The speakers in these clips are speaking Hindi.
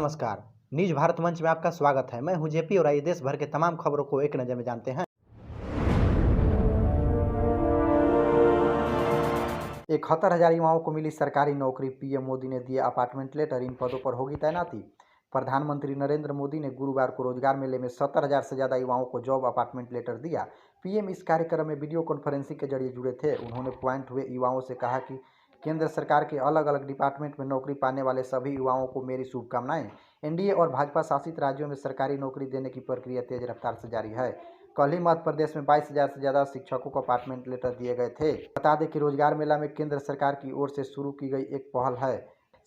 नमस्कार। निज भारत मंच में आपका स्वागत है। मैं हूं जेपी और आइए देश भर के तमाम खबरों को एक नज़र में जानते हैं। 71,000 युवाओं को मिली सरकारी नौकरी। पीएम मोदी ने दिए अपार्टमेंट लेटर। इन पदों पर होगी तैनाती। प्रधानमंत्री नरेंद्र मोदी ने गुरुवार को रोजगार मेले में 70,000 से ज़्यादा युवाओं को जॉब अपार्टमेंट लेटर दिया। पीएम इस कार्यक्रम में वीडियो कॉन्फ्रेंसिंग के जरिए जुड़े थे। उन्होंने पॉइंट हुए युवाओं से कहा कि केंद्र सरकार के अलग अलग डिपार्टमेंट में नौकरी पाने वाले सभी युवाओं को मेरी शुभकामनाएं। एनडीए और भाजपा शासित राज्यों में सरकारी नौकरी देने की प्रक्रिया तेज रफ्तार से जारी है। कल ही मध्य प्रदेश में 22,000 से ज़्यादा शिक्षकों को अपार्टमेंट लेटर दिए गए थे। बता दें कि रोजगार मेला में केंद्र सरकार की ओर से शुरू की गई एक पहल है।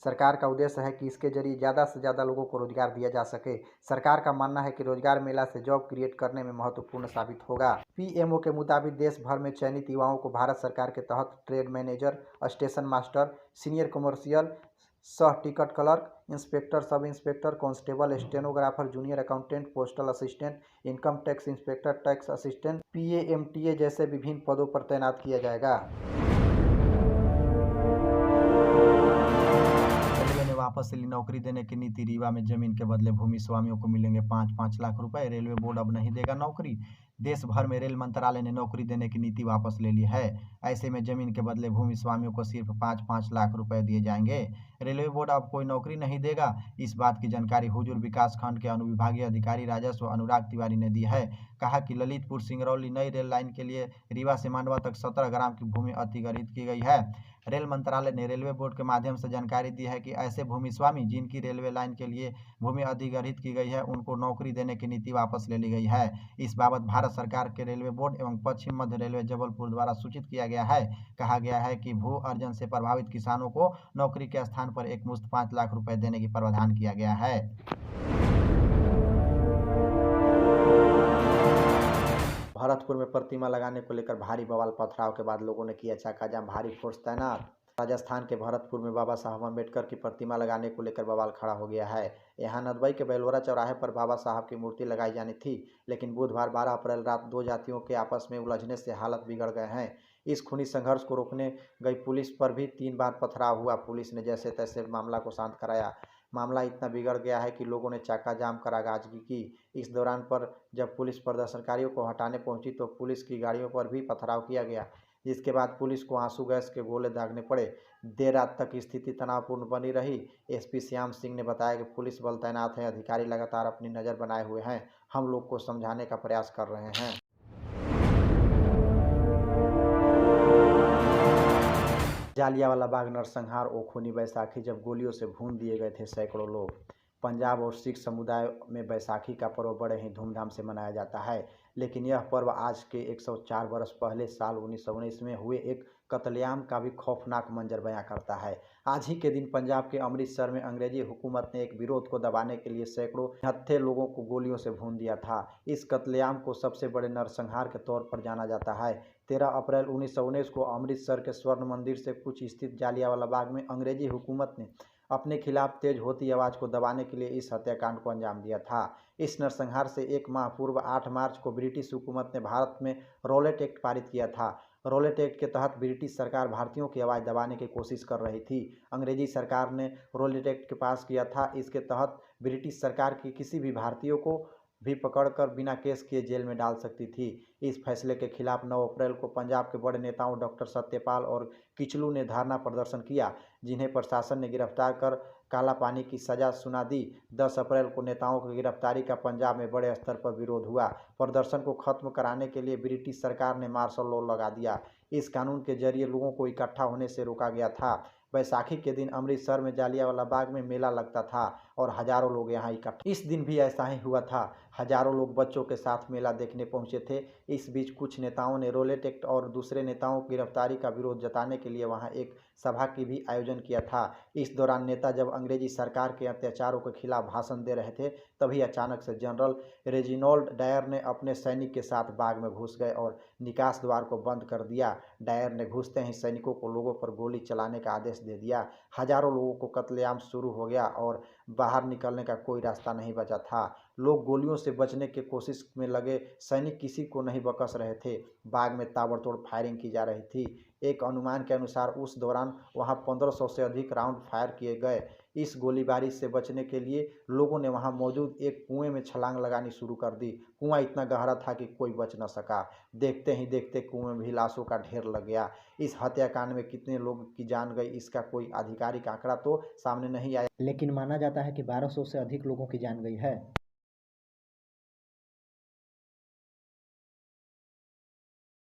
सरकार का उद्देश्य है कि इसके जरिए ज़्यादा से ज़्यादा लोगों को रोजगार दिया जा सके। सरकार का मानना है कि रोजगार मेला से जॉब क्रिएट करने में महत्वपूर्ण साबित होगा। पीएमओ के मुताबिक देश भर में चयनित युवाओं को भारत सरकार के तहत trade manager, station master, senior commercial, सह ticket clerk, inspector, sub inspector, constable, stenographer, junior accountant, postal assistant, income tax inspector, tax assistant, PMTA जैसे विभिन्न पदों पर तैनात किया जाएगा। रेलवे ने वापस ली नौकरी देने की नीति। रीवा में जमीन के बदले भूमि स्वामियों को मिलेंगे 5-5 लाख रुपए। रेलवे बोर्ड अब नहीं देगा नौकरी। देश भर में रेल मंत्रालय ने नौकरी देने की नीति वापस ले ली है। ऐसे में जमीन के बदले भूमि स्वामियों को सिर्फ 5-5 लाख रुपए दिए जाएंगे। रेलवे बोर्ड अब कोई नौकरी नहीं देगा। इस बात की जानकारी हुजूर विकास खंड के अनुविभागीय अधिकारी राजस्व अनुराग तिवारी ने दी है। कहा कि ललितपुर सिंगरौली नई रेल लाइन के लिए रीवा से मांडवा तक 17 ग्राम की भूमि अधिग्रहित की गई है। रेल मंत्रालय ने रेलवे बोर्ड के माध्यम से जानकारी दी है कि ऐसे भूमि स्वामी जिनकी रेलवे लाइन के लिए भूमि अधिग्रहित की गई है उनको नौकरी देने की नीति वापस ले ली गई है। इस बाबत भारत सरकार के रेलवे बोर्ड एवं पश्चिम मध्य रेलवे जबलपुर द्वारा सूचित किया गया है। कहा गया है कि भू अर्जन से प्रभावित किसानों को नौकरी के स्थान पर एकमुश्त 5 लाख रुपए देने की प्रावधान किया गया है। भरतपुर में प्रतिमा लगाने को लेकर भारी बवाल। पथराव के बाद लोगों ने किया चक्का जाम, भारी फोर्स तैनात। राजस्थान के भरतपुर में बाबा साहब अम्बेडकर की प्रतिमा लगाने को लेकर बवाल खड़ा हो गया है। यहाँ नदबई के बेलवरा चौराहे पर बाबा साहब की मूर्ति लगाई जानी थी, लेकिन बुधवार 12 अप्रैल रात दो जातियों के आपस में उलझने से हालत बिगड़ गए हैं। इस खूनी संघर्ष को रोकने गई पुलिस पर भी 3 बार पथराव हुआ। पुलिस ने जैसे तैसे मामला को शांत कराया। मामला इतना बिगड़ गया है कि लोगों ने चक्का जाम कर आगाजगी की। इस दौरान पर जब पुलिस प्रदर्शनकारियों को हटाने पहुंची तो पुलिस की गाड़ियों पर भी पथराव किया गया, जिसके बाद पुलिस को आंसू गैस के गोले दागने पड़े। देर रात तक स्थिति तनावपूर्ण बनी रही। एसपी श्याम सिंह ने बताया कि पुलिस बल तैनात है, अधिकारी लगातार अपनी नज़र बनाए हुए हैं। हम लोग को समझाने का प्रयास कर रहे हैं। जालियांवाला बाग नरसंहार और खूनी बैसाखी, जब गोलियों से भून दिए गए थे सैकड़ों लोग। पंजाब और सिख समुदाय में बैसाखी का पर्व बड़े ही धूमधाम से मनाया जाता है, लेकिन यह पर्व आज के 104 बरस पहले साल 1919 में हुए एक कत्लेआम का भी खौफनाक मंजर बयां करता है। आज ही के दिन पंजाब के अमृतसर में अंग्रेजी हुकूमत ने एक विरोध को दबाने के लिए सैकड़ों निहत्थे लोगों को गोलियों से भून दिया था। इस कत्लेआम को सबसे बड़े नरसंहार के तौर पर जाना जाता है। 13 अप्रैल 1919 को अमृतसर के स्वर्ण मंदिर से कुछ स्थित जालियांवाला बाग में अंग्रेजी हुकूमत ने अपने खिलाफ तेज होती आवाज़ को दबाने के लिए इस हत्याकांड को अंजाम दिया था। इस नरसंहार से एक माह पूर्व 8 मार्च को ब्रिटिश हुकूमत ने भारत में रॉलेट एक्ट पारित किया था। रॉलेट एक्ट के तहत ब्रिटिश सरकार भारतीयों की आवाज़ दबाने की कोशिश कर रही थी। अंग्रेजी सरकार ने रॉलेट एक्ट के पास किया था। इसके तहत ब्रिटिश सरकार की किसी भी भारतीय को भी पकड़कर बिना केस किए जेल में डाल सकती थी। इस फैसले के खिलाफ 9 अप्रैल को पंजाब के बड़े नेताओं डॉक्टर सत्यपाल और किचलू ने धरना प्रदर्शन किया, जिन्हें प्रशासन ने गिरफ्तार कर काला पानी की सजा सुना दी। 10 अप्रैल को नेताओं की गिरफ्तारी का पंजाब में बड़े स्तर पर विरोध हुआ। प्रदर्शन को खत्म कराने के लिए ब्रिटिश सरकार ने मार्शल लॉ लगा दिया। इस कानून के जरिए लोगों को इकट्ठा होने से रोका गया था। बैसाखी के दिन अमृतसर में जालियांवाला बाग में मेला लगता था और हजारों लोग यहाँ इकट्ठा। इस दिन भी ऐसा ही हुआ था। हजारों लोग बच्चों के साथ मेला देखने पहुंचे थे। इस बीच कुछ नेताओं ने रॉलेट एक्ट और दूसरे नेताओं की गिरफ्तारी का विरोध जताने के लिए वहां एक सभा की भी आयोजन किया था। इस दौरान नेता जब अंग्रेजी सरकार के अत्याचारों के खिलाफ भाषण दे रहे थे, तभी अचानक से जनरल रेजिनॉल्ड डायर ने अपने सैनिक के साथ बाग में घुस गए और निकास द्वार को बंद कर दिया। डायर ने घुसते ही सैनिकों को लोगों पर गोली चलाने का आदेश दे दिया। हजारों लोगों को कत्लेआम शुरू हो गया और बाहर निकलने का कोई रास्ता नहीं बचा था। लोग गोलियों से बचने की कोशिश में लगे। सैनिक किसी को नहीं बकस रहे थे। बाग में ताबड़तोड़ फायरिंग की जा रही थी। एक अनुमान के अनुसार उस दौरान वहां 1500 से अधिक राउंड फायर किए गए। इस गोलीबारी से बचने के लिए लोगों ने वहां मौजूद एक कुएं में छलांग लगानी शुरू कर दी। कुआं इतना गहरा था कि कोई बच न सका। देखते ही देखते कुएं में भी लाशों का ढेर लग गया। इस हत्याकांड में कितने लोगों की जान गई इसका कोई आधिकारिक आंकड़ा तो सामने नहीं आया, लेकिन माना जाता है कि 1200 से अधिक लोगों की जान गई है।